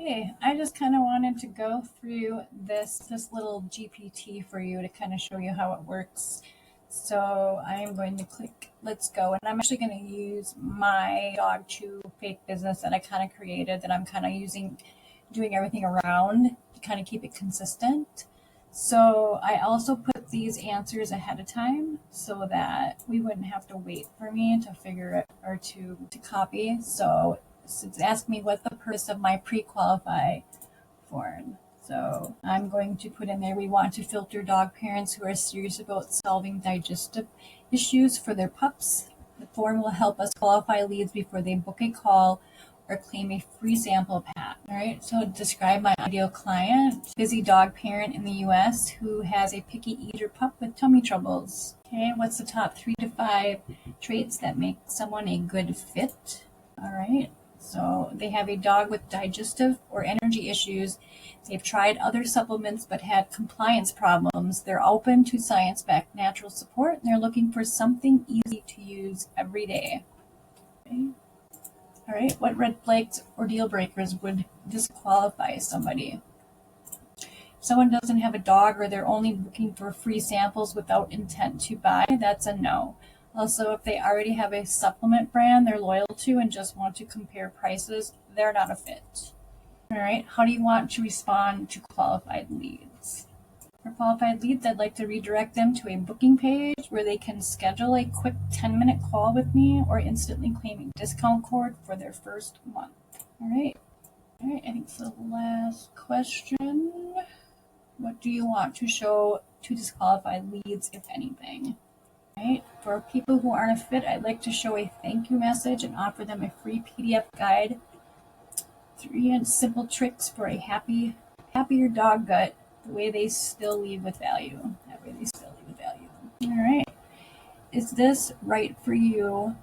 Okay, I just kind of wanted to go through this little GPT for you to kind of show you how it works. So I'm going to click let's go, and I'm actually going to use my dog chew fake business that I kind of created, that I'm kind of doing everything around to kind of keep it consistent. So I also put these answers ahead of time so that we wouldn't have to wait for me to figure it or to copy. So it's asked me what the purpose of my pre-qualify form. So I'm going to put in there, we want to filter dog parents who are serious about solving digestive issues for their pups. The form will help us qualify leads before they book a call or claim a free sample pack. All right, so describe my ideal client: busy dog parent in the US who has a picky eater pup with tummy troubles. Okay, what's the top 3 to 5 traits that make someone a good fit? All right, so they have a dog with digestive or energy issues. They've tried other supplements but had compliance problems. They're open to science-backed natural support, and they're looking for something easy to use every day. Okay. All right, what red flags or deal breakers would disqualify somebody? If someone doesn't have a dog, or they're only looking for free samples without intent to buy, that's a no. Also, if they already have a supplement brand they're loyal to and just want to compare prices, they're not a fit. All right, how do you want to respond to qualified leads? For qualified leads, I'd like to redirect them to a booking page where they can schedule a quick 10-minute call with me or instantly claim a discount code for their first month. All right, I think it's the last question. What do you want to show to disqualified leads, if anything? Right. For people who aren't a fit, I'd like to show a thank you message and offer them a free PDF guide. 3 simple tricks for a happier dog gut. The way they still leave with value. That way they still leave with value. All right. Is this right for you?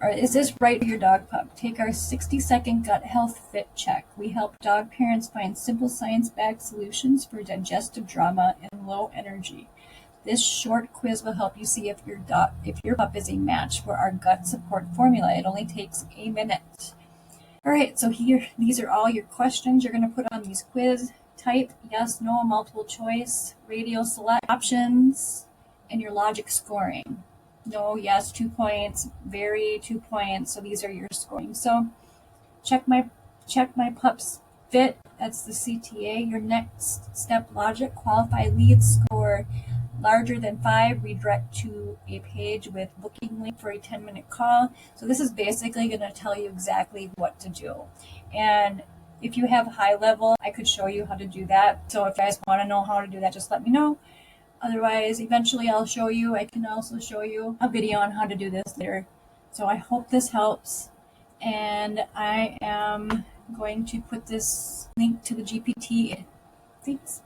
Or is this right for your dog pup? Take our 60-second gut health fit check. We help dog parents find simple science-backed solutions for digestive drama and low energy. This short quiz will help you see if your pup is a match for our gut support formula. It only takes a minute. All right, so these are all your questions you're going to put on these quiz. Type yes, no, multiple choice, radio select options, and your logic scoring. No, yes, 2 points, very 2 points. So these are your scoring. So check my pup's fit. That's the CTA. Your next step logic: qualify leads score larger than 5, redirect to a page with booking link for a 10-minute call. So this is basically going to tell you exactly what to do. And if you have high level, I could show you how to do that. So if you guys want to know how to do that, just let me know. Otherwise, eventually I'll show you. I can also show you a video on how to do this later. So I hope this helps. And I am going to put this link to the GPT. Thanks.